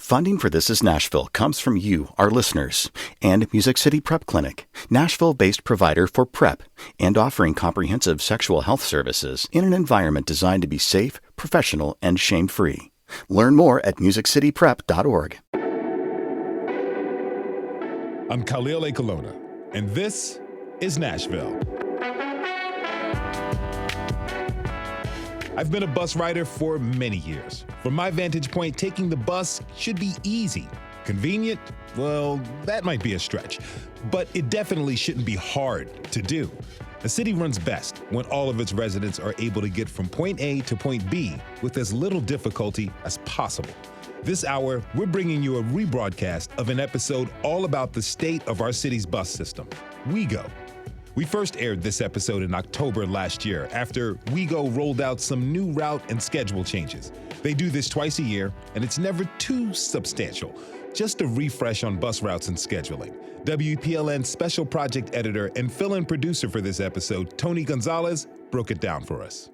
Funding for This Is Nashville comes from you, our listeners, and Music City Prep Clinic, Nashville-based provider for PrEP and offering comprehensive sexual health services in an environment designed to be safe, professional, and shame-free. Learn more at musiccityprep.org. I'm Khalil A. Colonna, and this is Nashville. I've been a bus rider for many years. From my vantage point, taking the bus should be easy. Convenient? Well, that might be a stretch. But it definitely shouldn't be hard to do. A city runs best when all of its residents are able to get from point A to point B with as little difficulty as possible. This hour, we're bringing you a rebroadcast of an episode all about the state of our city's bus system, WeGo. We first aired this episode in October last year after WeGo rolled out some new route and schedule changes. They do this twice a year, and it's never too substantial. Just a refresh on bus routes and scheduling. WPLN special project editor and fill-in producer for this episode, Tony Gonzalez, broke it down for us.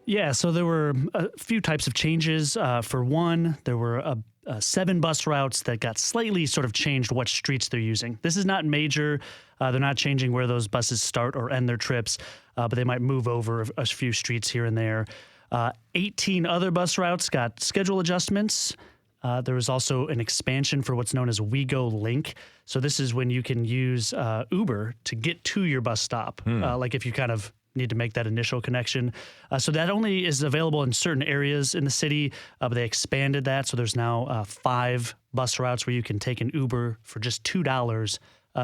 Yeah, so there were a few types of changes. For one, there were 7 bus routes that got slightly sort of changed what streets they're using. This is not major. They're not changing where those buses start or end their trips, but they might move over a few streets here and there. 18 other bus routes got schedule adjustments. There was also an expansion for what's known as WeGo Link. So this is when you can use Uber to get to your bus stop, like if you kind of need to make that initial connection. So that only is available in certain areas in the city, but they expanded that. So there's now 5 bus routes where you can take an Uber for just $2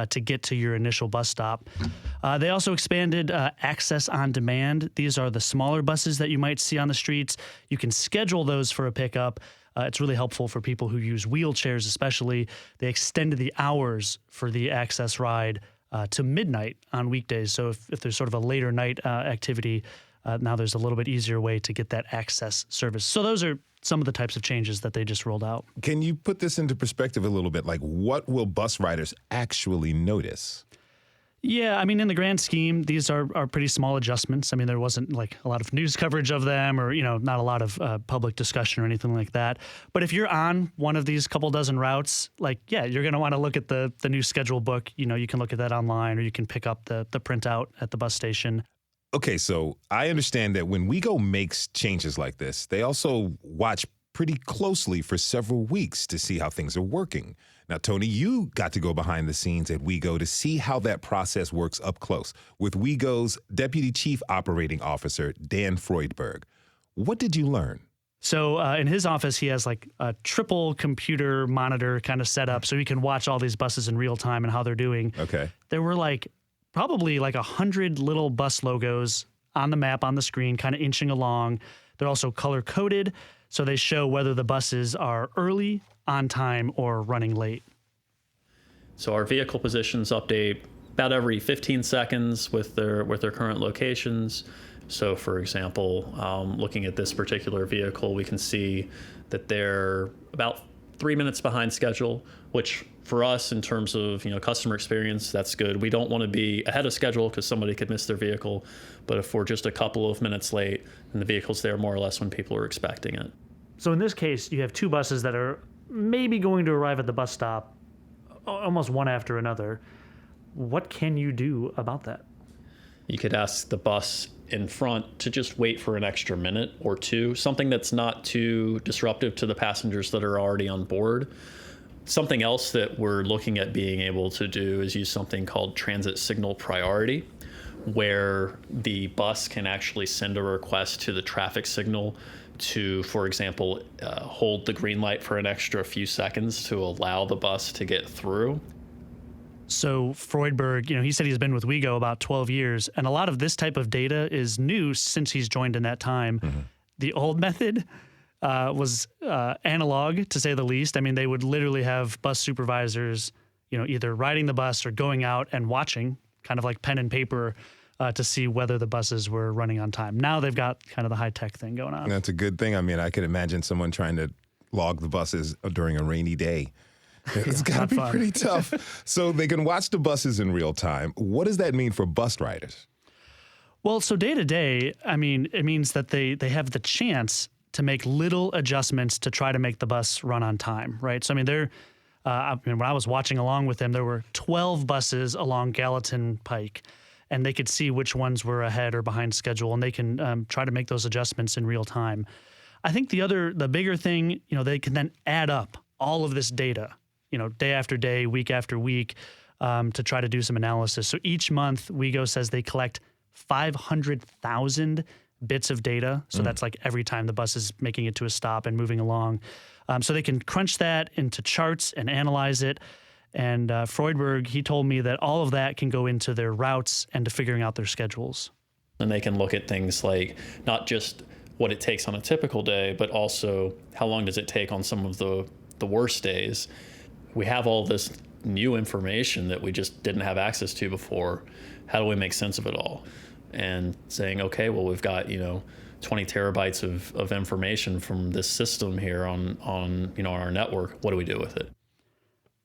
to get to your initial bus stop. They also expanded access on demand. These are the smaller buses that you might see on the streets. You can schedule those for a pickup. It's really helpful for people who use wheelchairs especially. They extended the hours for the access ride to midnight on weekdays. So if there's sort of a later night activity, now there's a little bit easier way to get that access service. So those are some of the types of changes that they just rolled out. Can you put this into perspective a little bit? Like, what will bus riders actually notice? Yeah, I mean, in the grand scheme, these are pretty small adjustments. I mean, there wasn't like a lot of news coverage of them or, not a lot of public discussion or anything like that. But if you're on one of these couple dozen routes, you're going to want to look at the new schedule book. You can look at that online or you can pick up the printout at the bus station. Okay, so I understand that when WeGo makes changes like this, they also watch pretty closely for several weeks to see how things are working. Now, Tony, you got to go behind the scenes at WeGo to see how that process works up close with WeGo's Deputy Chief Operating Officer, Dan Freudberg. What did you learn? So in his office, he has like a triple computer monitor kind of set up so he can watch all these buses in real time and how they're doing. Okay. There were probably 100 little bus logos on the map on the screen, kind of inching along. They're also color coded, so they show whether the buses are early, on time, or running late. So our vehicle positions update about every 15 seconds with their current locations. So for example, looking at this particular vehicle, we can see that they're about 3 minutes behind schedule, which for us in terms of customer experience, that's good. We don't want to be ahead of schedule because somebody could miss their vehicle. But if we're just a couple of minutes late, then the vehicle's there more or less when people are expecting it. So in this case, you have 2 buses that are maybe going to arrive at the bus stop almost one after another. What can you do about that? You could ask the bus in front to just wait for an extra minute or 2, something that's not too disruptive to the passengers that are already on board. Something else that we're looking at being able to do is use something called transit signal priority, where the bus can actually send a request to the traffic signal to, for example, hold the green light for an extra few seconds to allow the bus to get through. So Freudberg, he said he's been with WeGo about 12 years, and a lot of this type of data is new since he's joined in that time. Mm-hmm. The old method was analog, to say the least. I mean, they would literally have bus supervisors, either riding the bus or going out and watching, kind of like pen and paper, to see whether the buses were running on time. Now they've got kind of the high-tech thing going on. That's a good thing. I mean, I could imagine someone trying to log the buses during a rainy day. It's got to be pretty tough. So they can watch the buses in real time. What does that mean for bus riders? Well, so day to day, I mean, it means that they have the chance to make little adjustments to try to make the bus run on time, right? So, I mean, when I was watching along with them, there were 12 buses along Gallatin Pike, and they could see which ones were ahead or behind schedule, and they can try to make those adjustments in real time. I think the bigger thing, they can then add up all of this data, day after day, week after week, to try to do some analysis. So each month, WeGo says they collect 500,000 bits of data. So that's like every time the bus is making it to a stop and moving along. So they can crunch that into charts and analyze it. And Freudberg, he told me that all of that can go into their routes and to figuring out their schedules. And they can look at things like not just what it takes on a typical day, but also how long does it take on some of the worst days. We have all this new information that we just didn't have access to before. How do we make sense of it all? And saying, okay, well, we've got, 20 terabytes of information from this system here on our network. What do we do with it?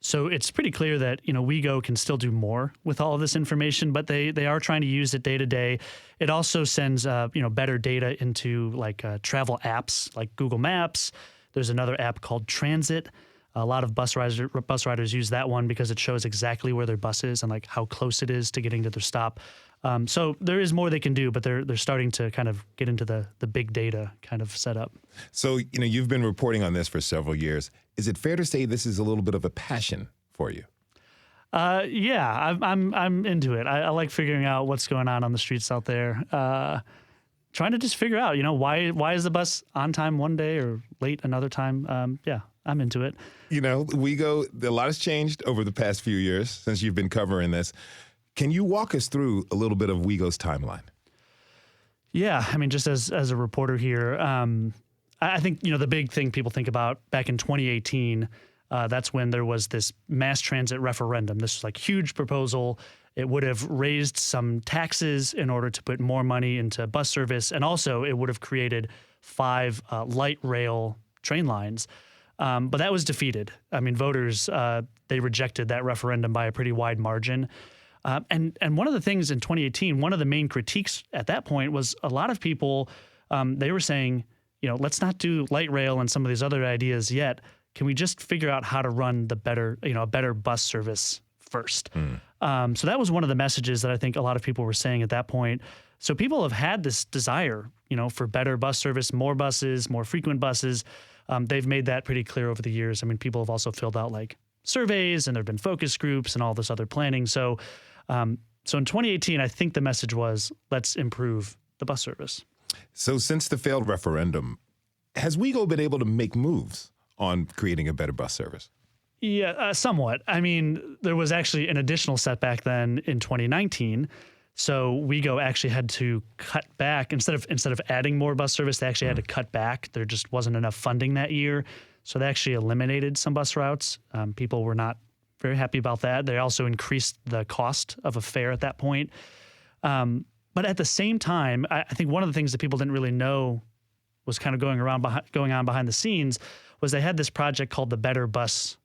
So it's pretty clear that, WeGo can still do more with all of this information, but they are trying to use it day to day. It also sends, better data into like travel apps like Google Maps. There's another app called Transit. A lot of bus riders use that one because it shows exactly where their bus is and like how close it is to getting to their stop. So there is more they can do, but they're starting to kind of get into the big data kind of setup. So, you've been reporting on this for several years. Is it fair to say this is a little bit of a passion for you? Yeah, I'm into it. I like figuring out what's going on the streets out there. Trying to just figure out, why is the bus on time one day or late another time? Yeah, I'm into it. WeGo, a lot has changed over the past few years since you've been covering this. Can you walk us through a little bit of WeGo's timeline? Yeah, I mean, just as a reporter here, I think, the big thing people think about back in 2018, that's when there was this mass transit referendum. This was like huge proposal. It would have raised some taxes in order to put more money into bus service. And also it would have created 5 light rail train lines. But that was defeated. I mean, voters, they rejected that referendum by a pretty wide margin. And one of the things in 2018, one of the main critiques at that point was a lot of people, they were saying, let's not do light rail and some of these other ideas yet. Can we just figure out how to run a better bus service first? So that was one of the messages that I think a lot of people were saying at that point. So people have had this desire, for better bus service, more buses, more frequent buses. They've made that pretty clear over the years. I mean, people have also filled out like surveys and there've been focus groups and all this other planning. So in 2018, I think the message was, let's improve the bus service. So since the failed referendum, has WeGo been able to make moves on creating a better bus service? Yeah, somewhat. I mean, there was actually an additional setback then in 2019. So WeGo actually had to cut back instead of adding more bus service. They actually had to cut back. There just wasn't enough funding that year, so they actually eliminated some bus routes. People were not very happy about that. They also increased the cost of a fare at that point. But at the same time, I think one of the things that people didn't really know was kind of going on behind the scenes was they had this project called the Better Bus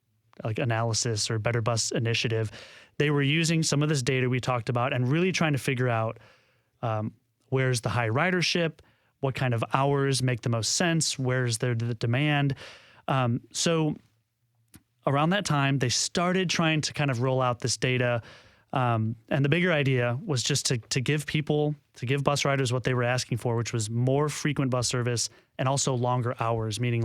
analysis or Better Bus Initiative. They were using some of this data we talked about and really trying to figure out where's the high ridership, what kind of hours make the most sense, where's the demand. So around that time, they started trying to kind of roll out this data. And the bigger idea was just to give bus riders what they were asking for, which was more frequent bus service and also longer hours, meaning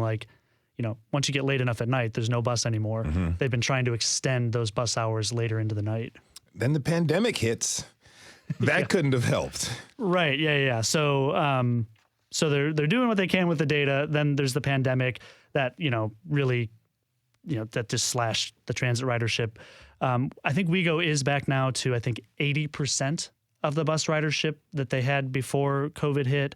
once you get late enough at night, there's no bus anymore. Mm-hmm. They've been trying to extend those bus hours later into the night. Then the pandemic hits. That couldn't have helped. Right. Yeah. So they're doing what they can with the data. Then there's the pandemic that, really, that just slashed the transit ridership. I think WeGo is back now to, 80% of the bus ridership that they had before COVID hit.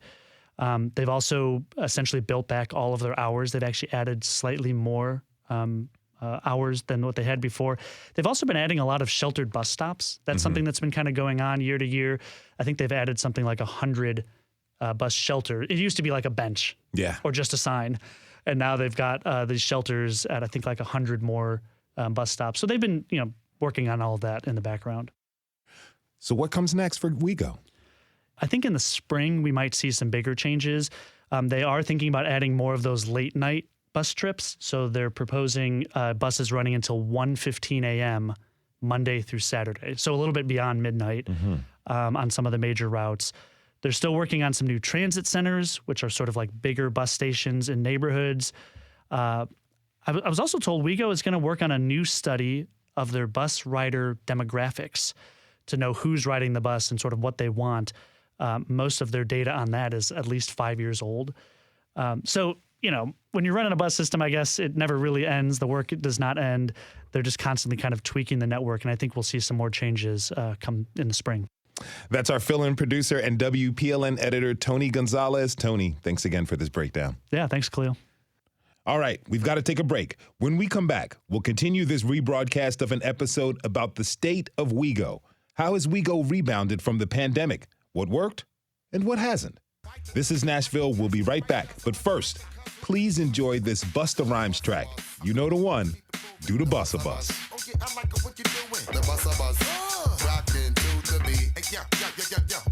They've also essentially built back all of their hours. They've actually added slightly more hours than what they had before. They've also been adding a lot of sheltered bus stops. That's something that's been kind of going on year to year. I think they've added something like 100 bus shelter. It used to be like a bench or just a sign. And now they've got these shelters at, I think, like 100 more bus stops. So they've been, working on all of that in the background. So what comes next for WeGo? I think in the spring, we might see some bigger changes. They are thinking about adding more of those late night bus trips. So they're proposing buses running until 1:15 a.m. Monday through Saturday. So a little bit beyond midnight on some of the major routes. They're still working on some new transit centers, which are sort of like bigger bus stations in neighborhoods. I was also told WeGo is going to work on a new study of their bus rider demographics to know who's riding the bus and sort of what they want. Most of their data on that is at least 5 years old. So, when you're running a bus system, I guess it never really ends. The work does not end. They're just constantly kind of tweaking the network, and I think we'll see some more changes come in the spring. That's our fill-in producer and WPLN editor, Tony Gonzalez. Tony, thanks again for this breakdown. Yeah, thanks, Khalil. All right, we've got to take a break. When we come back, we'll continue this rebroadcast of an episode about the state of WeGo. How has WeGo rebounded from the pandemic? What worked and what hasn't? This is Nashville. We'll be right back. But first, please enjoy this Busta Rhymes track. You know the one. Do the Busta Bus. The Busta Bus. Rockin' to the beat. Yeah.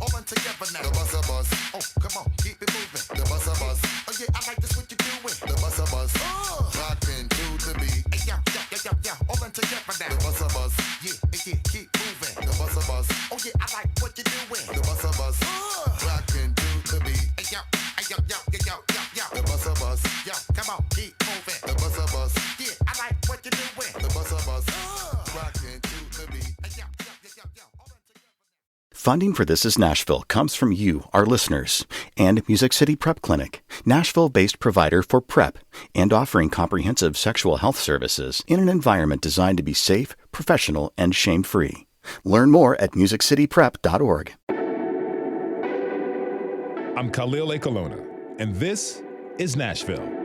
All in together now. The Busta Bus. Oh, come on, keep it moving. The Busta Bus. Oh yeah, I like this what you're doing. The Busta Bus. Rockin' to the beat. Yeah. All in together now. The Busta Bus. Yeah, keep moving. The Busta Bus. Oh yeah, I like what you're doing. The Busta Bus. Rockin' to the beat. Yeah. The Busta Bus. Yeah, come on, keep moving. The Busta Bus. Yeah, I like what you're doing. The Busta Bus. Rockin' to the beat. Yeah. Funding for This is Nashville comes from you, our listeners, and Music City Prep Clinic, Nashville-based provider for PrEP and offering comprehensive sexual health services in an environment designed to be safe, professional, and shame-free. Learn more at musiccityprep.org. I'm Khalil Ekalona, and this is Nashville.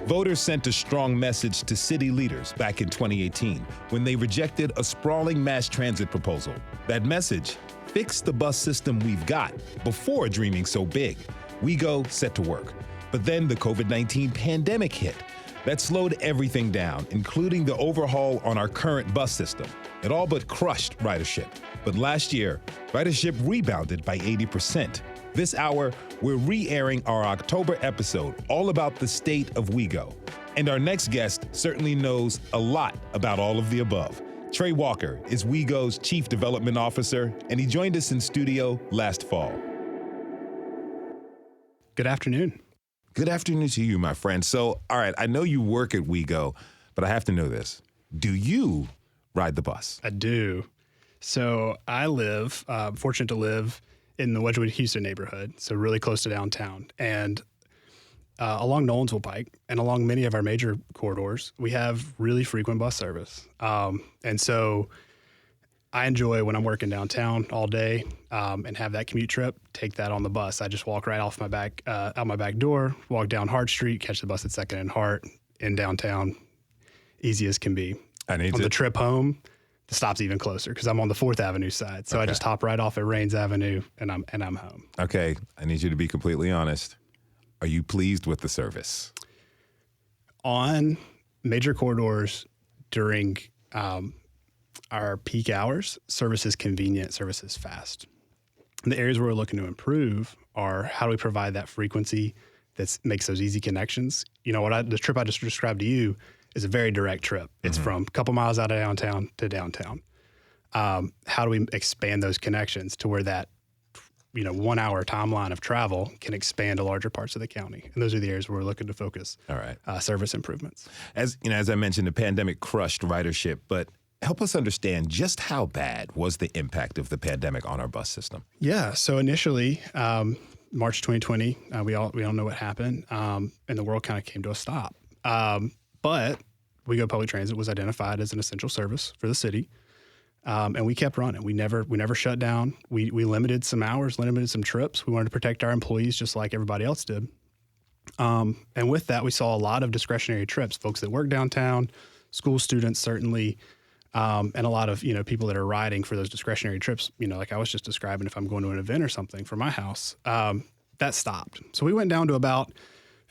Voters sent a strong message to city leaders back in 2018 when they rejected a sprawling mass transit proposal. That message, fix the bus system we've got before dreaming so big. WeGo set to work. But then the COVID-19 pandemic hit. That slowed everything down, including the overhaul on our current bus system. It all but crushed ridership. But last year, ridership rebounded by 80%. This hour, we're re-airing our October episode all about the state of WeGo. And our next guest certainly knows a lot about all of the above. Trey Walker is WeGo's Chief Development Officer, and he joined us in studio last fall. Good afternoon. Good afternoon to you, my friend. So, all right, I know you work at WeGo, but I have to know this. Do you ride the bus? I do. So I live, fortunate to live in the Wedgwood, Houston neighborhood, so really close to downtown. And along Nolensville Pike and along many of our major corridors, we have really frequent bus service. And so I enjoy when I'm working downtown all day and have that commute trip, take that on the bus. I just walk right off my back, out my back door, walk down Hart Street, catch the bus at 2nd and Hart in downtown, easy as can be. On the trip home, the stop's even closer because I'm on the 4th Avenue side. So I just hop right off at Rains Avenue and I'm home. Okay, I need you to be completely honest. Are you pleased with the service? On major corridors during our peak hours, service is convenient, service is fast. The areas where we're looking to improve are how do we provide that frequency that makes those easy connections. You know, the trip I just described to you is a very direct trip. It's from a couple miles out of downtown to downtown. How do we expand those connections to where that 1 hour timeline of travel can expand to larger parts of the county? And those are the areas where we're looking to focus. All right. Service improvements. As I mentioned, the pandemic crushed ridership, but help us understand just how bad was the impact of the pandemic on our bus system? Yeah. So initially, March 2020, we all know what happened, and the world kind of came to a stop. But WeGo Public Transit was identified as an essential service for the city, and we kept running. We never shut down. We limited some hours, limited some trips. We wanted to protect our employees just like everybody else did. And with that, we saw a lot of discretionary trips, folks that work downtown, school students certainly, and a lot of people that are riding for those discretionary trips. Like I was just describing, if I'm going to an event or something from my house, that stopped. So we went down to about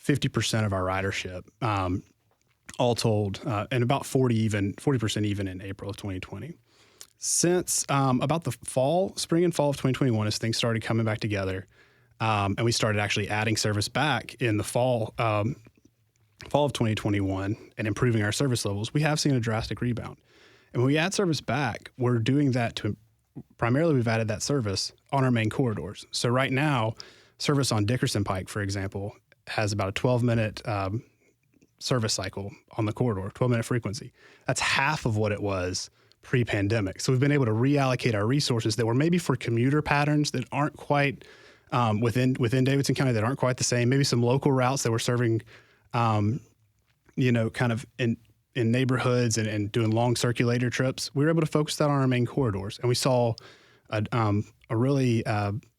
50% of our ridership. All told, and about 40% even in April of 2020. Since about the spring and fall of 2021, as things started coming back together, and we started actually adding service back in the fall of 2021 and improving our service levels, we have seen a drastic rebound. And when we add service back, we're doing that to primarily we've added that service on our main corridors. So right now, service on Dickerson Pike, for example, has about a 12-minute service cycle on the corridor, 12-minute frequency. That's half of what it was pre-pandemic. So we've been able to reallocate our resources that were maybe for commuter patterns that aren't quite within Davidson County, that aren't quite the same. Maybe some local routes that were serving, kind of in neighborhoods and doing long circulator trips. We were able to focus that on our main corridors, and we saw a really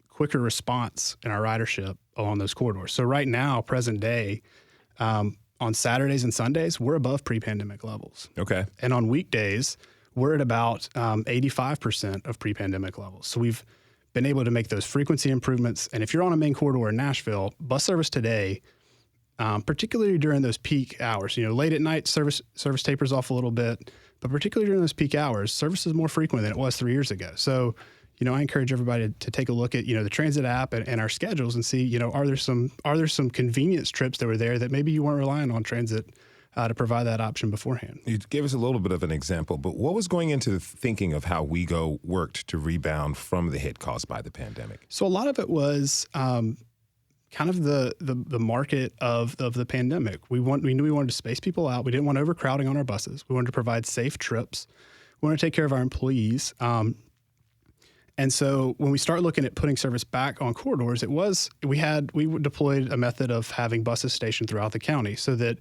quicker response in our ridership along those corridors. So right now, present day, on Saturdays and Sundays, we're above pre-pandemic levels. Okay. And on weekdays, we're at about 85% of pre-pandemic levels. So we've been able to make those frequency improvements. And if you're on a main corridor in Nashville, bus service today, particularly during those peak hours, late at night, service tapers off a little bit, but particularly during those peak hours, service is more frequent than it was 3 years ago. So, I encourage everybody to take a look at, the transit app and our schedules and see, are there some convenience trips that were there that maybe you weren't relying on transit to provide that option beforehand. You gave us a little bit of an example, but what was going into the thinking of how WeGo worked to rebound from the hit caused by the pandemic? So a lot of it was kind of the market of the pandemic. We knew we wanted to space people out. We didn't want overcrowding on our buses. We wanted to provide safe trips. We wanted to take care of our employees. And so when we start looking at putting service back on corridors, we deployed a method of having buses stationed throughout the county so that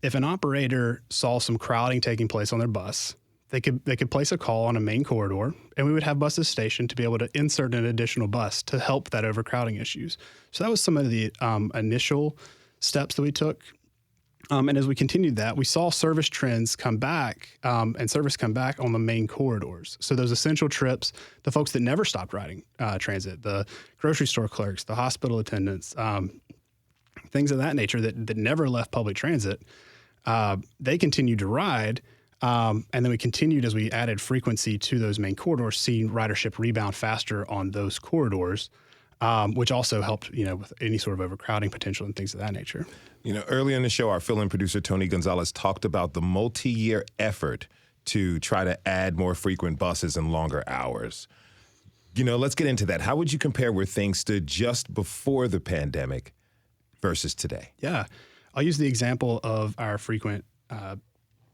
if an operator saw some crowding taking place on their bus, they could place a call on a main corridor, and we would have buses stationed to be able to insert an additional bus to help that overcrowding issues. So that was some of the initial steps that we took. And as we continued that, we saw service trends come back and service come back on the main corridors. So those essential trips, the folks that never stopped riding transit, the grocery store clerks, the hospital attendants, things of that nature that never left public transit, they continued to ride. And then we continued as we added frequency to those main corridors, seeing ridership rebound faster on those corridors, which also helped, with any sort of overcrowding potential and things of that nature. Earlier in the show, our fill-in producer, Tony Gonzalez, talked about the multi-year effort to try to add more frequent buses and longer hours. Let's get into that. How would you compare where things stood just before the pandemic versus today? Yeah. I'll use the example of our frequent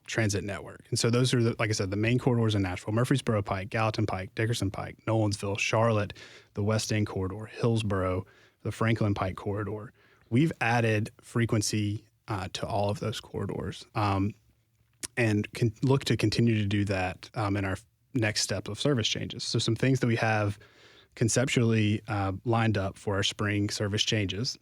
transit network. And so those are, like I said, the main corridors in Nashville: Murfreesboro Pike, Gallatin Pike, Dickerson Pike, Nolensville, Charlotte, the West End corridor, Hillsboro, the Franklin Pike corridor. We've added frequency to all of those corridors and can look to continue to do that in our next step of service changes. So some things that we have conceptually lined up for our spring service changes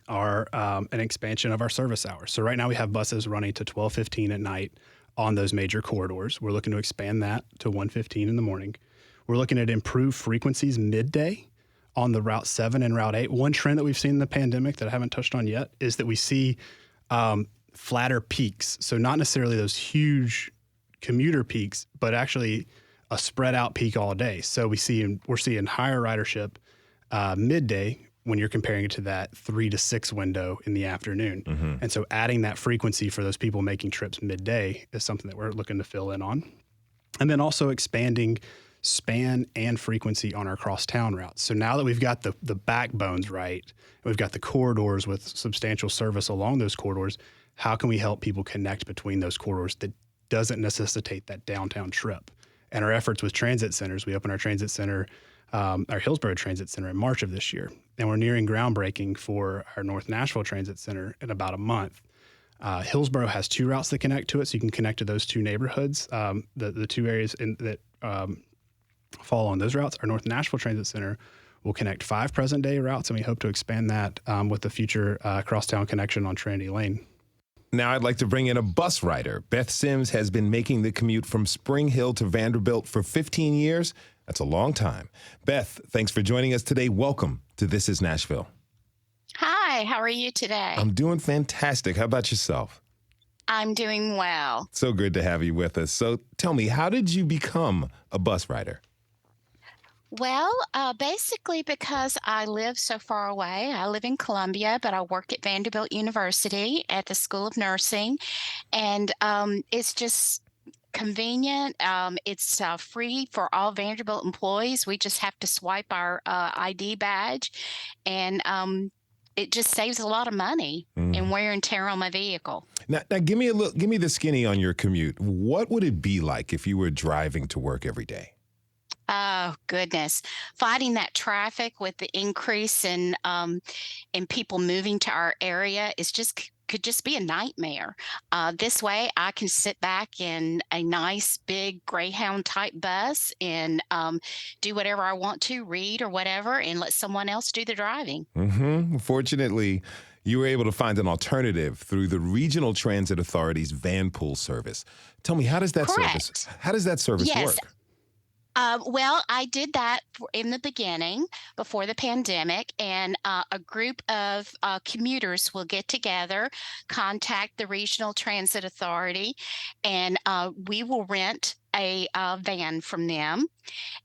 are an expansion of our service hours. So right now we have buses running to 12:15 at night on those major corridors. We're looking to expand that to 1:15 in the morning. We're looking at improved frequencies midday on the Route 7 and Route 8. One trend that we've seen in the pandemic that I haven't touched on yet is that we see flatter peaks. So not necessarily those huge commuter peaks, but actually a spread out peak all day. So we're seeing higher ridership midday when you're comparing it to that 3 to 6 window in the afternoon. Mm-hmm. And so adding that frequency for those people making trips midday is something that we're looking to fill in on. And then also expanding span and frequency on our crosstown routes. So now that we've got the backbones right, we've got the corridors with substantial service along those corridors, how can we help people connect between those corridors that doesn't necessitate that downtown trip? And our efforts with transit centers, we opened our transit center, our Hillsboro Transit Center in March of this year. And we're nearing groundbreaking for our North Nashville Transit Center in about a month. Hillsboro has 2 routes that connect to it, so you can connect to those 2 neighborhoods, the 2 areas that fall on those routes. Our North Nashville Transit Center will connect 5 present-day routes, and we hope to expand that with the future crosstown connection on Trinity Lane. Now I'd like to bring in a bus rider. Beth Sims has been making the commute from Spring Hill to Vanderbilt for 15 years. That's a long time. Beth, thanks for joining us today. Welcome to This is Nashville. Hi, how are you today? I'm doing fantastic. How about yourself? I'm doing well. So good to have you with us. So tell me, how did you become a bus rider? Well, basically because I live so far away. I live in Columbia, but I work at Vanderbilt University at the School of Nursing, and it's just convenient. It's free for all Vanderbilt employees. We just have to swipe our ID badge, and it just saves a lot of money and wear and tear on my vehicle. Now give me the skinny on your commute. What would it be like if you were driving to work every day? Oh goodness, fighting that traffic with the increase in people moving to our area is just could just be a nightmare. This way, I can sit back in a nice big Greyhound type bus and do whatever I want to, read or whatever, and let someone else do the driving. Fortunately, you were able to find an alternative through the Regional Transit Authority's van pool service. Tell me, how does that service Yes. work? Well, I did that in the beginning before the pandemic, and a group of commuters will get together, contact the Regional Transit Authority, and we will rent a van from them.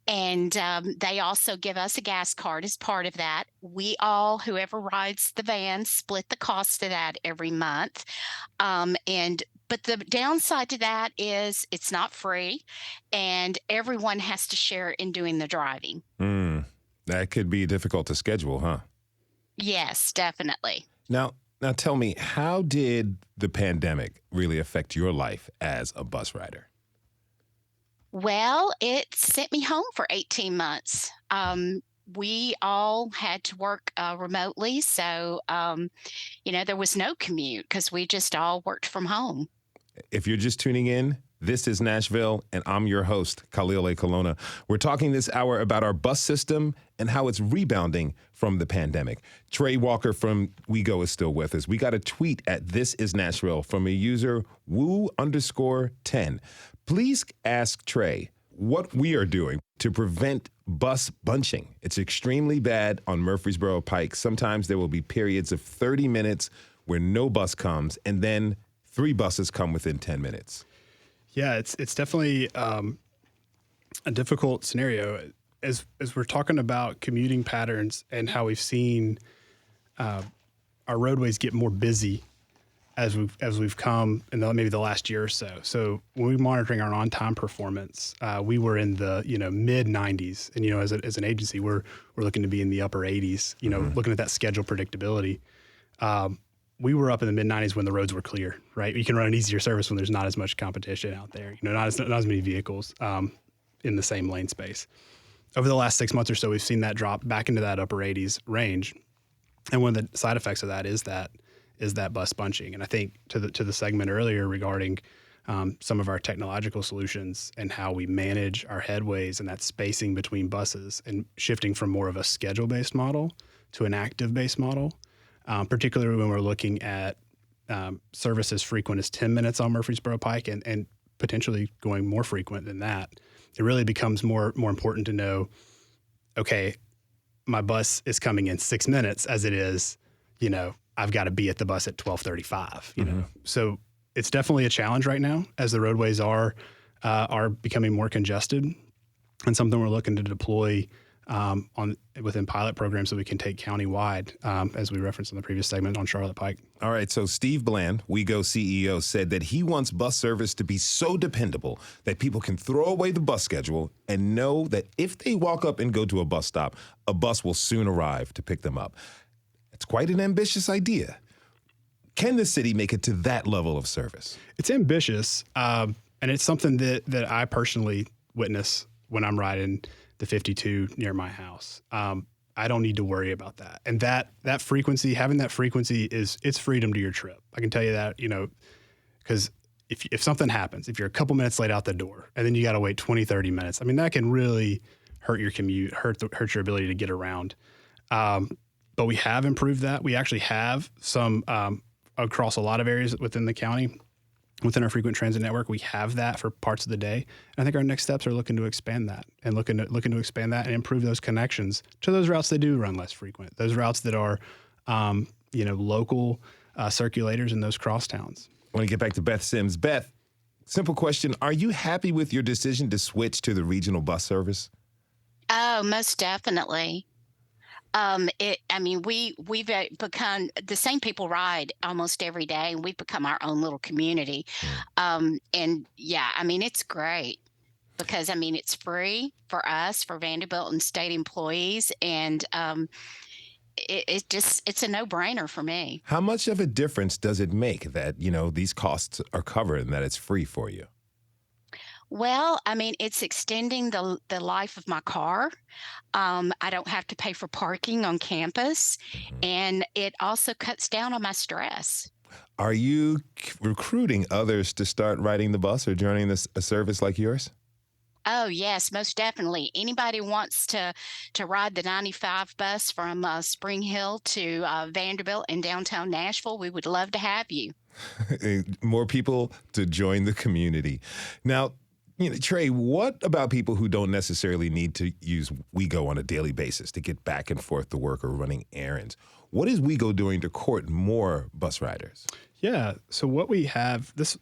And they also give us a gas card as part of that. We all, whoever rides the van, split the cost of that every month. But the downside to that is it's not free, and everyone has to share in doing the driving. That could be difficult to schedule, huh? Yes, definitely. Now tell me, how did the pandemic really affect your life as a bus rider? Well, it sent me home for 18 months. We all had to work remotely, so there was no commute because we just all worked from home. If you're just tuning in, this is Nashville, and I'm your host, Khalil A. Colonna. We're talking this hour about our bus system and how it's rebounding from the pandemic. Trey Walker from WeGo is still with us. We got a tweet at This Is Nashville from a user, woo_10. Please ask Trey what we are doing to prevent bus bunching. It's extremely bad on Murfreesboro Pike. Sometimes there will be periods of 30 minutes where no bus comes, and then 3 buses come within 10 minutes. Yeah, it's definitely a difficult scenario. As we're talking about commuting patterns and how we've seen our roadways get more busy as we've come in maybe the last year or so. So when we're monitoring our on-time performance, we were in the mid 90s, and as an agency, we're looking to be in the upper 80s. Looking at that schedule predictability. We were up in the mid 90s when the roads were clear, right? You can run an easier service when there's not as much competition out there, not as many vehicles in the same lane space. Over the last 6 months or so, we've seen that drop back into that upper 80s range. And one of the side effects of that is that bus bunching. And I think to the segment earlier regarding some of our technological solutions and how we manage our headways and that spacing between buses and shifting from more of a schedule-based model to an active-based model, particularly when we're looking at service as frequent as 10 minutes on Murfreesboro Pike and potentially going more frequent than that. It really becomes more important to know, okay, my bus is coming in 6 minutes as it is, I've got to be at the bus at 12:35, So it's definitely a challenge right now as the roadways are becoming more congested, and something we're looking to deploy within pilot programs that we can take countywide, as we referenced in the previous segment on Charlotte Pike. All right, so Steve Bland, WeGo CEO, said that he wants bus service to be so dependable that people can throw away the bus schedule and know that if they walk up and go to a bus stop, a bus will soon arrive to pick them up. It's quite an ambitious idea. Can the city make it to that level of service? It's ambitious, and it's something that I personally witness when I'm riding the 52 near my house. I don't need to worry about that. And that frequency, having that frequency it's freedom to your trip. I can tell you that, because if something happens, if you're a couple minutes late out the door and then you got to wait 20, 30 minutes, that can really hurt your commute, hurt your ability to get around. But we have improved that. We actually have some across a lot of areas within the county. Within our frequent transit network, we have that for parts of the day. And I think our next steps are looking to expand that and looking to expand that and improve those connections to those routes that do run less frequent, those routes that are, local circulators in those crosstowns. I want to get back to Beth Sims. Beth, simple question. Are you happy with your decision to switch to the regional bus service? Oh, most definitely. We've become the same people ride almost every day, and we've become our own little community. And yeah, it's great because it's free for us, for Vanderbilt and state employees, and it's a no-brainer for me. How much of a difference does it make that, these costs are covered and that it's free for you? Well, it's extending the life of my car. I don't have to pay for parking on campus, and it also cuts down on my stress. Are you recruiting others to start riding the bus or joining a service like yours? Oh, yes, most definitely. Anybody wants to ride the 95 bus from Spring Hill to Vanderbilt in downtown Nashville, we would love to have you. More people to join the community. Now, Trey, what about people who don't necessarily need to use WeGo on a daily basis to get back and forth to work or running errands? What is WeGo doing to court more bus riders? Yeah. So what we have this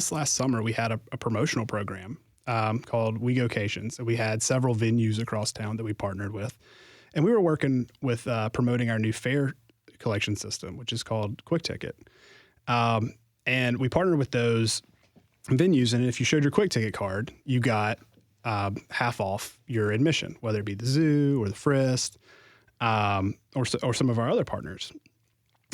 last summer, we had a promotional program called WeGocations. And we had several venues across town that we partnered with. And we were working with promoting our new fare collection system, which is called Quick Ticket. And we partnered with those venues, and if you showed your Quick Ticket card, you got half off your admission, whether it be the zoo or the Frist, or some of our other partners.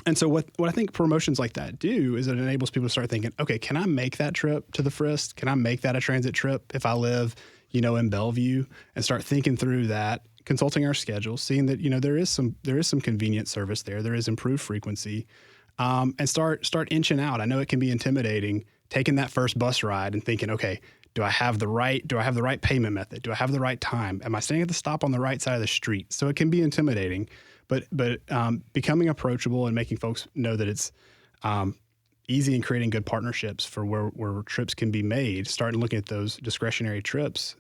And so what I think promotions like that do is it enables people to start thinking, okay, can I make that trip to the Frist? Can I make that a transit trip if I live, in Bellevue? And start thinking through that, consulting our schedule, seeing that, there is some convenient service there. There is improved frequency, and start inching out. I know it can be intimidating taking that first bus ride and thinking, okay, do I have the right payment method? Do I have the right time? Am I staying at the stop on the right side of the street? So it can be intimidating, but becoming approachable and making folks know that it's easy and creating good partnerships for where trips can be made, starting looking at those discretionary trips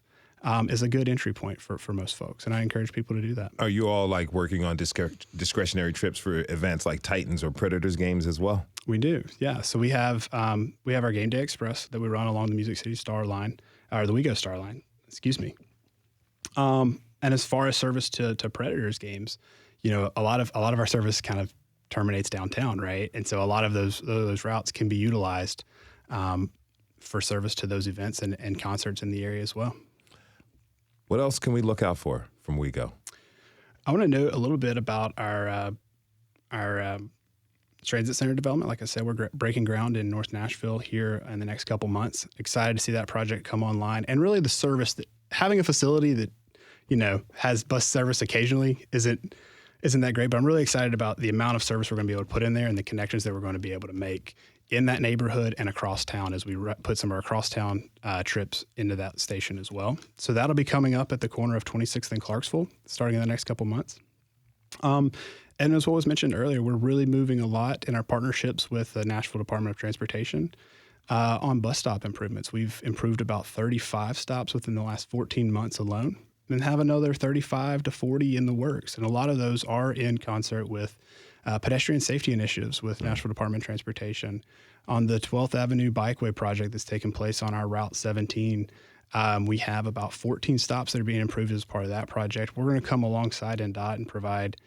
is a good entry point for most folks. And I encourage people to do that. Are you all working on discretionary trips for events like Titans or Predators games as well? We do, yeah. So we have our Game Day Express that we run along the Music City Star line, or the WeGo Star line, excuse me. And as far as service to Predators games, a lot of our service kind of terminates downtown, right? And so a lot of those routes can be utilized for service to those events and concerts in the area as well. What else can we look out for from WeGo? I want to note a little bit about our transit center development. Like I said, we're breaking ground in North Nashville here in the next couple months. Excited to see that project come online. And really the service that having a facility that, has bus service occasionally isn't that great, but I'm really excited about the amount of service we're going to be able to put in there and the connections that we're going to be able to make in that neighborhood and across town as we put some of our cross-town trips into that station as well. So that'll be coming up at the corner of 26th and Clarksville starting in the next couple months. And as what was mentioned earlier, we're really moving a lot in our partnerships with the Nashville Department of Transportation on bus stop improvements. We've improved about 35 stops within the last 14 months alone, and have another 35 to 40 in the works. And a lot of those are in concert with pedestrian safety initiatives with Nashville Department of Transportation. On the 12th Avenue Bikeway project that's taking place on our Route 17, we have about 14 stops that are being improved as part of that project. We're going to come alongside NDOT and provide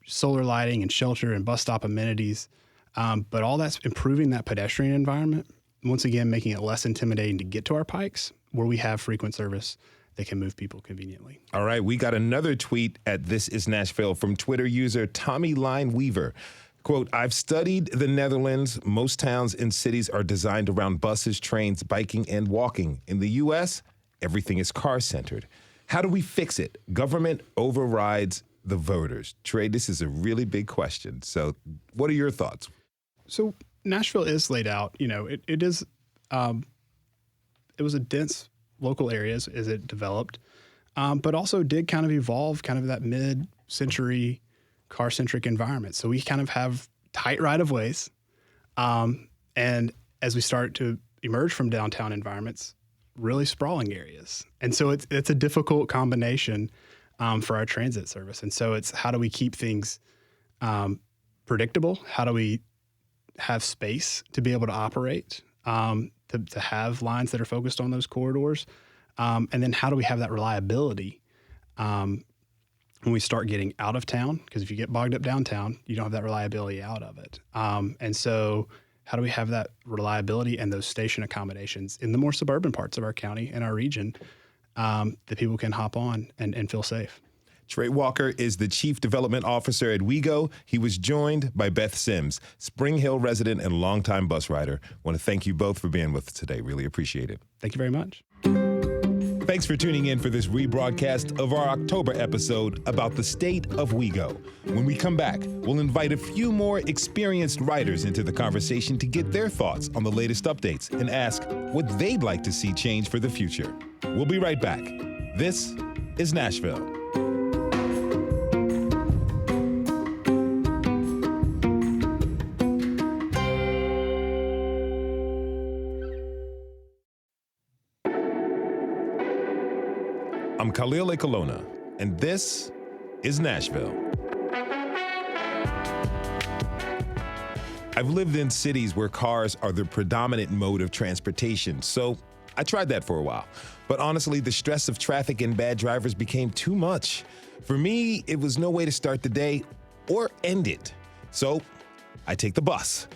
solar lighting and shelter and bus stop amenities. But all that's improving that pedestrian environment, once again, making it less intimidating to get to our pikes where we have frequent service that can move people conveniently. All right, we got another tweet at This Is Nashville from Twitter user Tommy Line Weaver. Quote, I've studied the Netherlands. Most towns and cities are designed around buses, trains, biking, and walking. In the U.S., everything is car-centered. How do we fix it? Government overrides the voters. Trey, this is a really big question. So what are your thoughts? So Nashville is laid out, it was a dense local areas as it developed, but also did kind of evolve kind of that mid-century car-centric environment. So we kind of have tight right-of-ways. And as we start to emerge from downtown environments, really sprawling areas. And so it's a difficult combination for our transit service. And so it's how do we keep things predictable? How do we have space to be able to operate, to have lines that are focused on those corridors? And then how do we have that reliability when we start getting out of town? Because if you get bogged up downtown, you don't have that reliability out of it. And so how do we have that reliability and those station accommodations in the more suburban parts of our county and our region that people can hop on and feel safe? Trey Walker is the Chief Development Officer at WeGo. He was joined by Beth Sims, Spring Hill resident and longtime bus rider. I want to thank you both for being with us today. Really appreciate it. Thank you very much. Thanks for tuning in for this rebroadcast of our October episode about the state of WeGo. When we come back, we'll invite a few more experienced riders into the conversation to get their thoughts on the latest updates and ask what they'd like to see change for the future. We'll be right back. This is Nashville. I'm Khalil Ekalona, and this is Nashville. I've lived in cities where cars are the predominant mode of transportation, so I tried that for a while. But honestly, the stress of traffic and bad drivers became too much. For me, it was no way to start the day or end it. So I take the bus.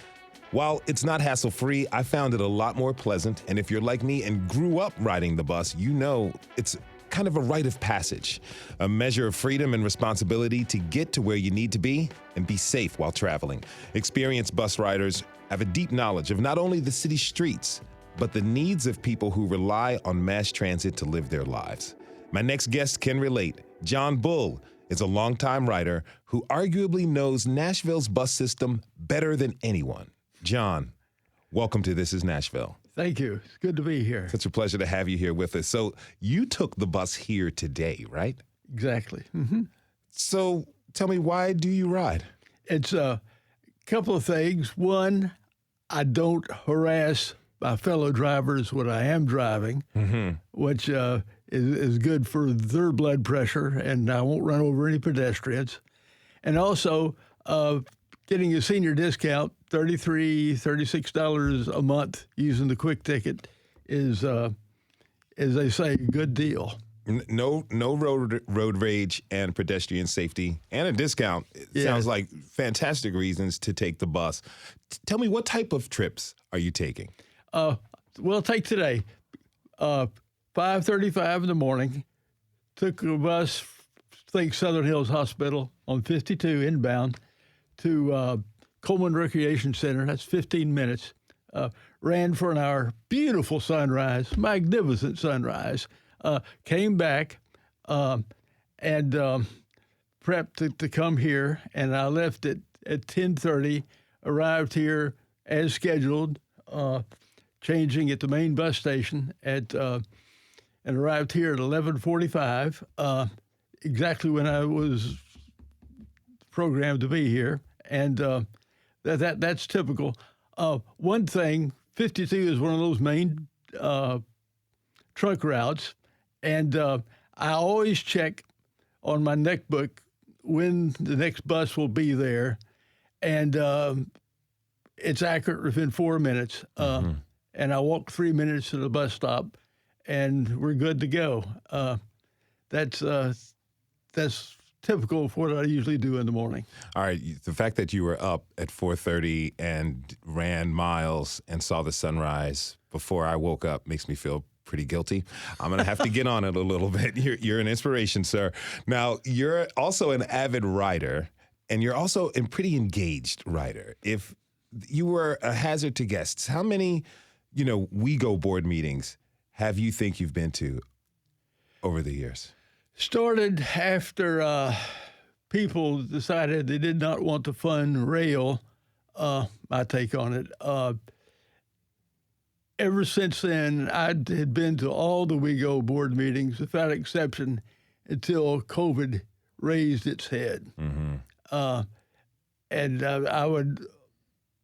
While it's not hassle-free, I found it a lot more pleasant. And if you're like me and grew up riding the bus, you know it's kind of a rite of passage, a measure of freedom and responsibility to get to where you need to be and be safe while traveling. Experienced bus riders have a deep knowledge of not only the city streets, but the needs of people who rely on mass transit to live their lives. My next guest can relate. John Bull is a longtime rider who arguably knows Nashville's bus system better than anyone. John, welcome to This is Nashville. Thank you. It's good to be here. Such a pleasure to have you here with us. So you took the bus here today, right? Exactly. Mm-hmm. So tell me, why do you ride? It's a couple of things. One, I don't harass my fellow drivers when I am driving, which is good for their blood pressure, and I won't run over any pedestrians. And also, getting a senior discount, $33, $36 a month using the quick ticket is, as they say, a good deal. No road rage and pedestrian safety and a discount. It sounds like fantastic reasons to take the bus. Tell me, what type of trips are you taking? Well, take today. 5:35 in the morning, took a bus, Southern Hills Hospital on 52 inbound to Coleman Recreation Center. That's 15 minutes. Ran for an hour. Beautiful sunrise, magnificent sunrise. Came back and prepped to come here, and I left at 10:30, arrived here as scheduled, changing at the main bus station and arrived here at 11:45, exactly when I was programmed to be here, and that's typical. One thing, 52 is one of those main trunk routes, and I always check on my netbook when the next bus will be there, and it's accurate within 4 minutes. And I walk 3 minutes to the bus stop, and we're good to go. That's typical of what I usually do in the morning. All right, the fact that you were up at 4:30 and ran miles and saw the sunrise before I woke up makes me feel pretty guilty. I'm going to have to get on it a little bit. You're an inspiration, sir. Now, you're also an avid rider, and you're also a pretty engaged rider. If you were a hazard to guests, how many, WeGo board meetings have you think you've been to over the years? Started after people decided they did not want to fund rail, my take on it. Ever since then, I had been to all the WeGo board meetings without exception until COVID raised its head. And I would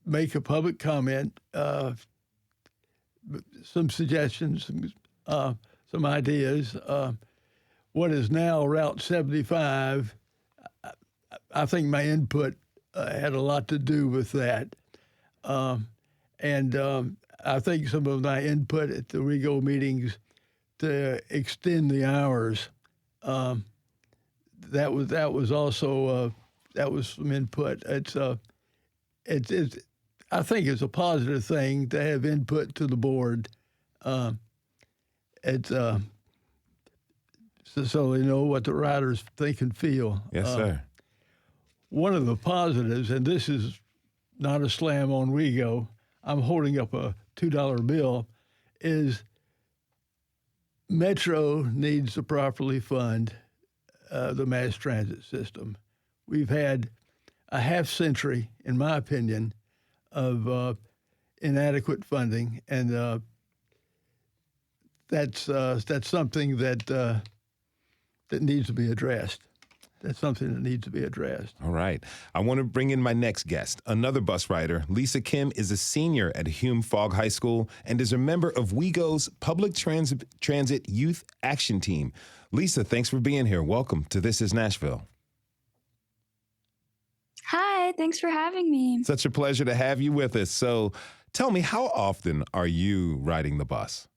make a public comment, some suggestions, some ideas. What is now Route 75, I think my input had a lot to do with that. I think some of my input at the WeGo meetings to extend the hours, that was also that was some input. It's I think it's a positive thing to have input to the board. It's so they know what the riders think and feel. Yes, sir. One of the positives, and this is not a slam on WeGo, I'm holding up a $2 bill, is Metro needs to properly fund the mass transit system. We've had a half century, in my opinion, of inadequate funding, and that's something that needs to be addressed. That's something that needs to be addressed. All right. I want to bring in my next guest, another bus rider. Lisa Kim is a senior at Hume Fogg High School and is a member of WeGo's Public Transit Youth Action Team. Lisa, thanks for being here. Welcome to This is Nashville. Hi, thanks for having me. Such a pleasure to have you with us. So tell me, how often are you riding the bus?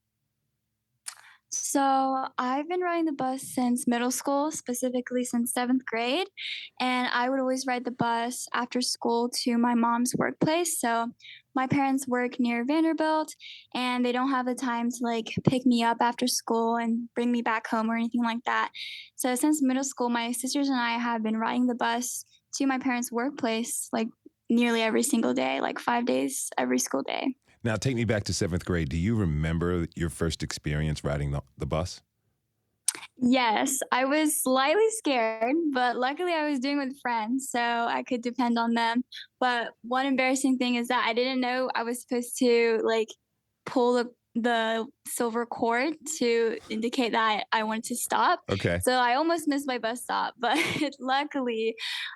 So I've been riding the bus since middle school, specifically since 7th grade. And I would always ride the bus after school to my mom's workplace. So my parents work near Vanderbilt and they don't have the time to pick me up after school and bring me back home or anything like that. So since middle school, my sisters and I have been riding the bus to my parents' workplace nearly every single day, 5 days every school day. Now, take me back to 7th grade. Do you remember your first experience riding the bus? Yes, I was slightly scared, but luckily I was doing with friends, so I could depend on them. But one embarrassing thing is that I didn't know I was supposed to pull the silver cord to indicate that I wanted to stop. Okay. So I almost missed my bus stop, but luckily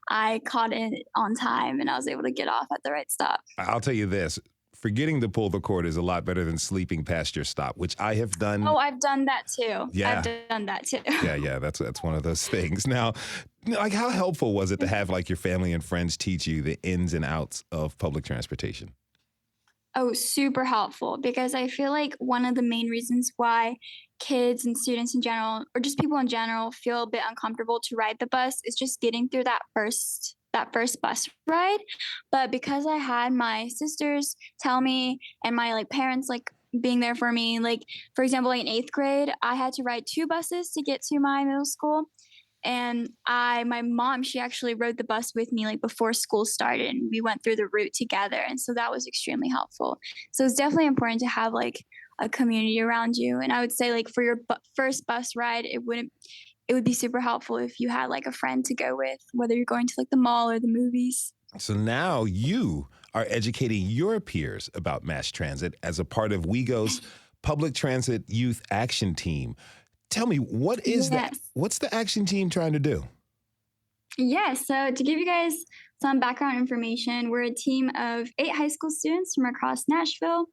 I caught it on time and I was able to get off at the right stop. I'll tell you this. Forgetting to pull the cord is a lot better than sleeping past your stop, which I have done. Oh, I've done that too. Yeah. I've done that too. Yeah. That's one of those things. Now, how helpful was it to have your family and friends teach you the ins and outs of public transportation? Oh, super helpful, because I feel like one of the main reasons why kids and students in general, or just people in general, feel a bit uncomfortable to ride the bus is just getting through that first bus ride. But because I had my sisters tell me and my parents being there for me, for example, in 8th grade, I had to ride 2 buses to get to my middle school. And my mom, she actually rode the bus with me before school started, and we went through the route together. And so that was extremely helpful. So it's definitely important to have a community around you. And I would say for your first bus ride, it would be super helpful if you had a friend to go with, whether you're going to the mall or the movies. So now you are educating your peers about mass transit as a part of WeGo's Public Transit Youth Action Team. Tell me, what is that? What's the action team trying to do? Yes. So to give you guys some background information, we're a team of 8 high school students from across Nashville,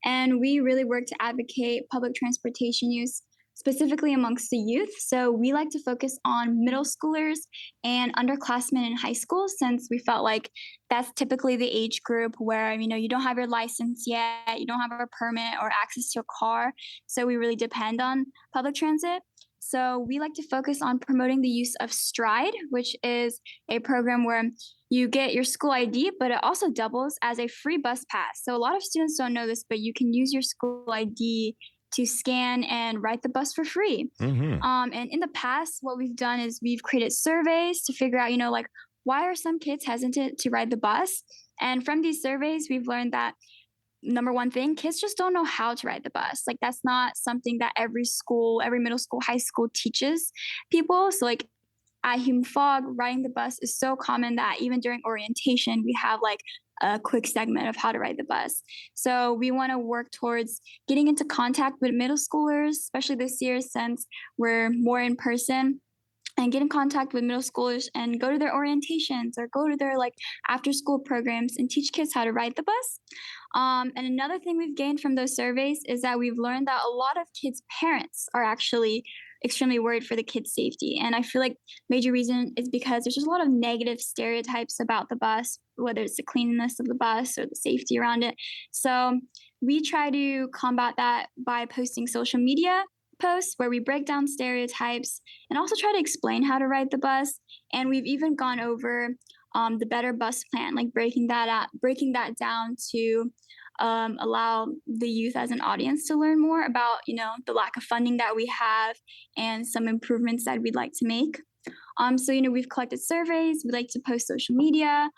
and we really work to advocate public transportation use, specifically amongst the youth. So we like to focus on middle schoolers and underclassmen in high school, since we felt like that's typically the age group where, you don't have your license yet, you don't have a permit or access to a car. So we really depend on public transit. So we like to focus on promoting the use of Stride, which is a program where you get your school ID, but it also doubles as a free bus pass. So a lot of students don't know this, but you can use your school ID to scan and ride the bus for free. Mm-hmm. And in the past, what we've done is we've created surveys to figure out, why are some kids hesitant to ride the bus? And from these surveys, we've learned that number one thing, kids just don't know how to ride the bus. That's not something that every school, every middle school, high school teaches people. So at Hume Fogg, riding the bus is so common that even during orientation, we have a quick segment of how to ride the bus. So we want to work towards getting into contact with middle schoolers, especially this year since we're more in person, and get in contact with middle schoolers and go to their orientations or go to their after school programs and teach kids how to ride the bus. And another thing we've gained from those surveys is that we've learned that a lot of kids' parents are actually extremely worried for the kids' safety. And I feel like major reason is because there's just a lot of negative stereotypes about the bus, whether it's the cleanliness of the bus or the safety around it. So we try to combat that by posting social media posts where we break down stereotypes and also try to explain how to ride the bus. And we've even gone over the better bus plan, like breaking that down to allow the youth as an audience to learn more about, the lack of funding that we have and some improvements that we'd like to make. So, we've collected surveys. We like to post social media.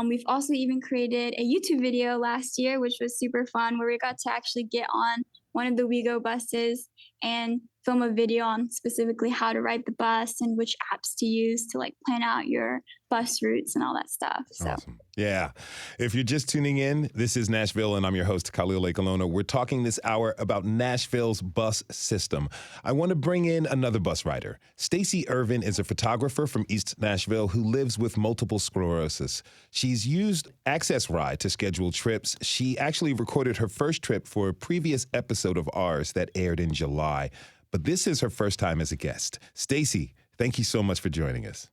We've also even created a YouTube video last year, which was super fun, where we got to actually get on one of the WeGo buses and film a video on specifically how to ride the bus and which apps to use to plan out your bus routes and all that stuff. So. Awesome. Yeah. If you're just tuning in, this is Nashville, and I'm your host, Khalil Akolona. We're talking this hour about Nashville's bus system. I want to bring in another bus rider. Stacey Irvin is a photographer from East Nashville who lives with multiple sclerosis. She's used Access Ride to schedule trips. She actually recorded her first trip for a previous episode of ours that aired in July. But this is her first time as a guest. Stacey, thank you so much for joining us.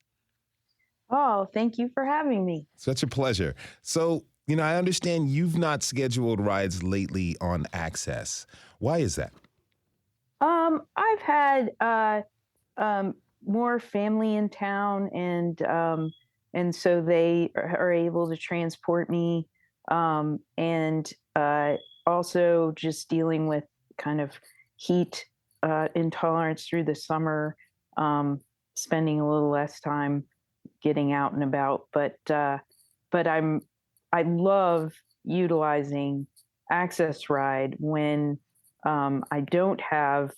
Oh, thank you for having me. Such a pleasure. So, I understand you've not scheduled rides lately on Access. Why is that? I've had more family in town, and so they are able to transport me, and also just dealing with kind of heat intolerance through the summer, spending a little less time getting out and about. But I love utilizing Access Ride when I don't have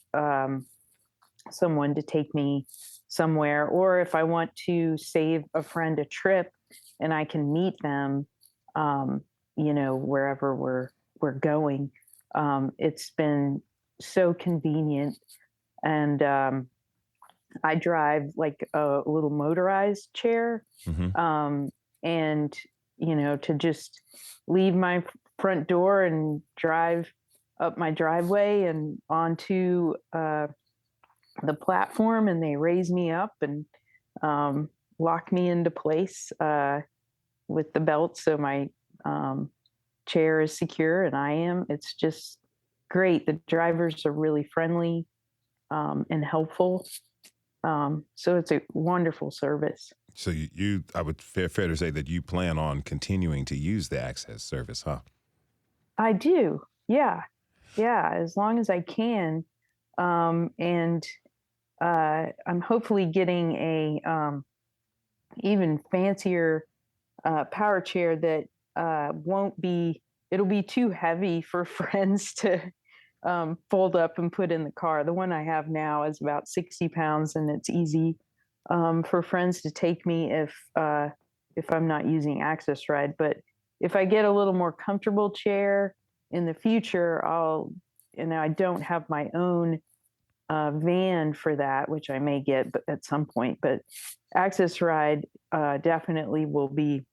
someone to take me somewhere, or if I want to save a friend a trip and I can meet them, wherever we're going. It's been so convenient. And I drive like a little motorized chair. And, to just leave my front door and drive up my driveway and onto the platform, and they raise me up and lock me into place with the belt so my chair is secure and I am. It's just great. The drivers are really friendly and helpful. So it's a wonderful service. So I would fair to say that you plan on continuing to use the Access service, huh? I do. Yeah. As long as I can. And I'm hopefully getting a even fancier power chair that it'll be too heavy for friends to fold up and put in the car. The one I have now is about 60 pounds, and it's easy for friends to take me if I'm not using Access Ride. But if I get a little more comfortable chair in the future, I don't have my own van for that, which I may get at some point. But Access Ride definitely will be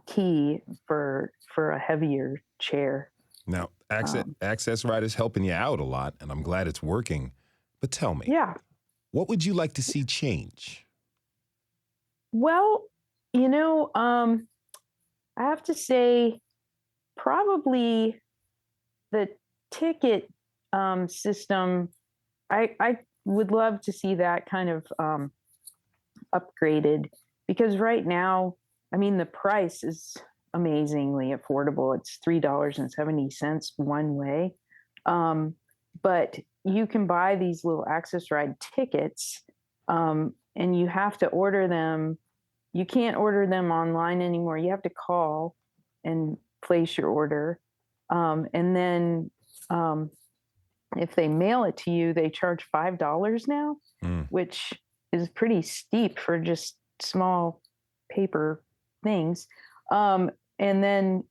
key for a heavier chair. Now, Access Ride is helping you out a lot, and I'm glad it's working. But tell me, what would you like to see change? Well, I have to say probably the ticket system. I would love to see that kind of upgraded, because right now, the price is amazingly affordable. It's $3.70 one way. But you can buy these little Access Ride tickets, and you have to order them. You can't order them online anymore. You have to call and place your order. And then if they mail it to you, they charge $5 now, which is pretty steep for just small paper things. And then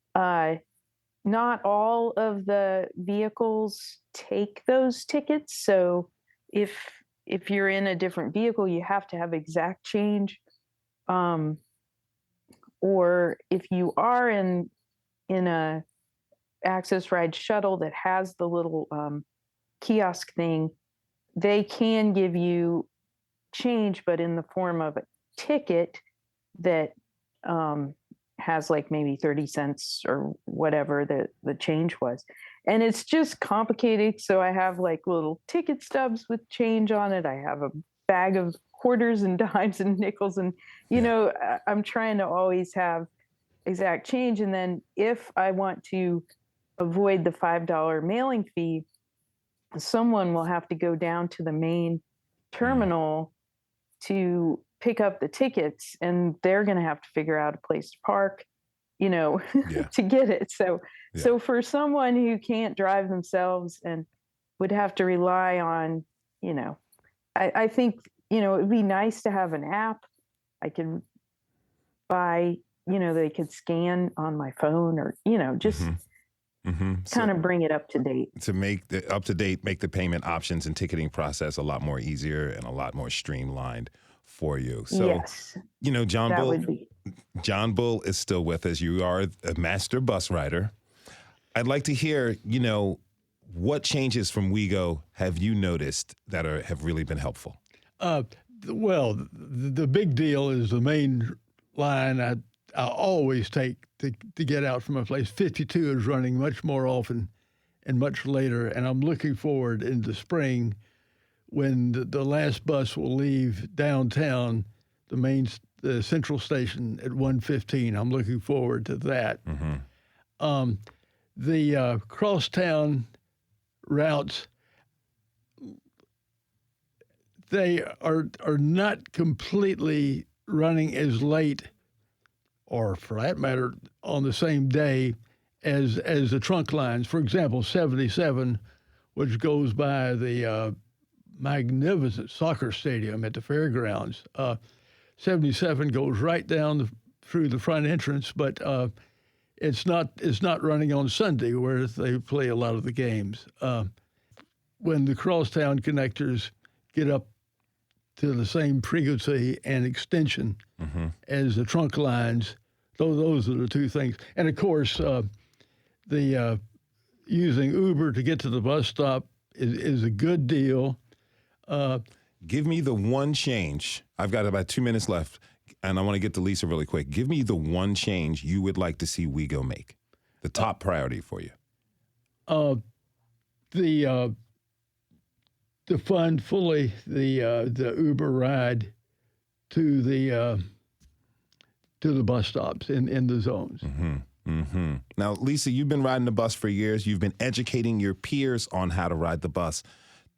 not all of the vehicles take those tickets. So if you're in a different vehicle, you have to have exact change. Or if you are in a Access Ride shuttle that has the little kiosk thing, they can give you change, but in the form of a ticket that has like maybe 30 cents or whatever the change was. And it's just complicated. So I have like little ticket stubs with change on it. I have a bag of quarters and dimes and nickels. And, I'm trying to always have exact change. And then if I want to avoid the $5 mailing fee, someone will have to go down to the main terminal to pick up the tickets, and they're going to have to figure out a place to park, to get it. So for someone who can't drive themselves and would have to rely on, I think, it would be nice to have an app I could buy, they could scan on my phone or, just kind of bring it up to date. To make the payment options and ticketing process a lot more easier and a lot more streamlined for you. So, yes, John Bull is still with us. You are a master bus rider. I'd like to hear, what changes from WeGo have you noticed that have really been helpful? Well, the big deal is the main line I always take to get out from a place. 52 is running much more often and much later, and I'm looking forward in the spring when the last bus will leave downtown, the central station at 1:15. I'm looking forward to that. The crosstown routes, they are not completely running as late, or for that matter, on the same day as the trunk lines. For example, 77, which goes by the magnificent soccer stadium at the fairgrounds. 77 goes right down through the front entrance, but it's not running on Sunday where they play a lot of the games. When the crosstown connectors get up to the same frequency and extension as the trunk lines, those are the two things. And of course, the using Uber to get to the bus stop is a good deal. Give me the one change. I've got about 2 minutes left, and I want to get to Lisa really quick. Give me the one change you would like to see WeGo make, the top priority for you. To fund fully the Uber ride to the bus stops in the zones. Now, Lisa, you've been riding the bus for years. You've been educating your peers on how to ride the bus.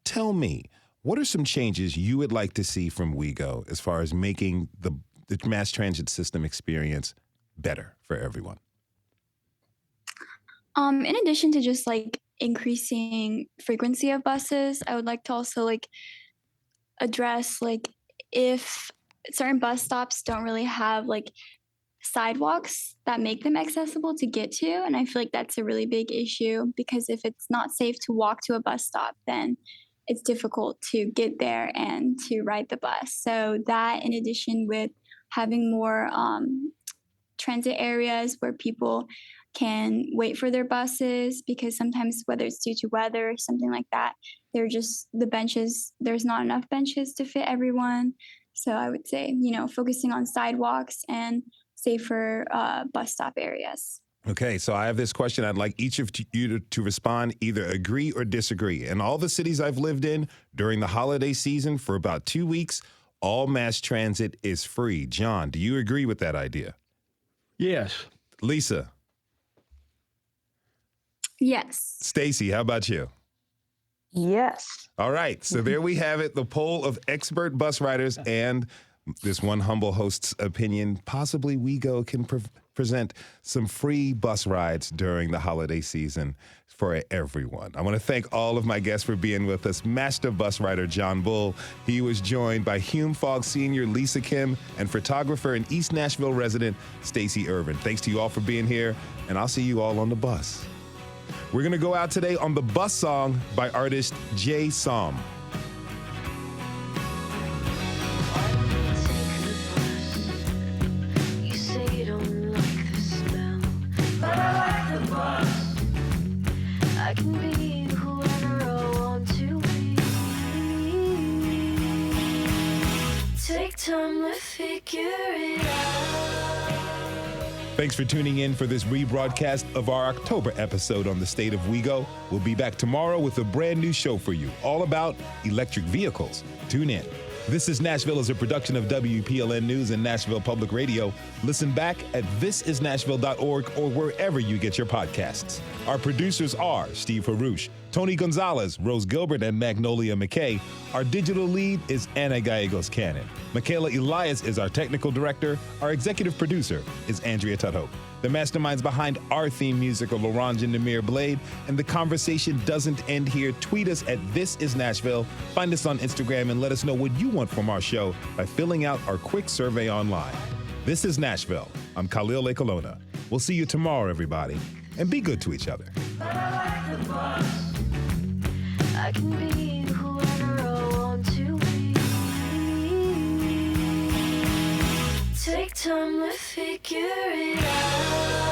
Tell me, what are some changes you would like to see from WeGo as far as making the mass transit system experience better for everyone? In addition to just like increasing frequency of buses, I would like to also like address like if certain bus stops don't really have like sidewalks that make them accessible to get to. And I feel like that's a really big issue, because if it's not safe to walk to a bus stop, then it's difficult to get there and to ride the bus. So that, in addition with having more transit areas where people can wait for their buses, because sometimes whether it's due to weather or something like that, they're just the benches, there's not enough benches to fit everyone. So I would say, focusing on sidewalks and safer bus stop areas. Okay, so I have this question. I'd like each of you to respond, either agree or disagree. In all the cities I've lived in during the holiday season for about 2 weeks, all mass transit is free. John, do you agree with that idea? Yes. Lisa? Yes. Stacey, how about you? Yes. All right, so there we have it, the poll of expert bus riders and this one humble host's opinion. Possibly WeGo can present some free bus rides during the holiday season for everyone. I want to thank all of my guests for being with us. Master bus rider John Bull. He was joined by Hume Fogg Senior Lisa Kim and photographer and East Nashville resident Stacey Irvin. Thanks to you all for being here, and I'll see you all on the bus. We're going to go out today on the bus song by artist Jay Som. I can be whoever I want to be. Thanks for tuning in for this rebroadcast of our October episode on the state of WeGo. We'll be back tomorrow with a brand new show for you, all about electric vehicles. Tune in. This is Nashville is a production of WPLN News and Nashville Public Radio. Listen back at thisisnashville.org or wherever you get your podcasts. Our producers are Steve Harouche, Tony Gonzalez, Rose Gilbert, and Magnolia McKay. Our digital lead is Anna Gallegos-Cannon. Michaela Elias is our technical director. Our executive producer is Andrea Tudhope. The masterminds behind our theme music are Laurent and Namir Blade. And the conversation doesn't end here. Tweet us at This Is Nashville. Find us on Instagram and let us know what you want from our show by filling out our quick survey online. This is Nashville. I'm Khalil Lekolona. We'll see you tomorrow, everybody. And be good to each other. I can be whoever I want to be. Take time to figure it out.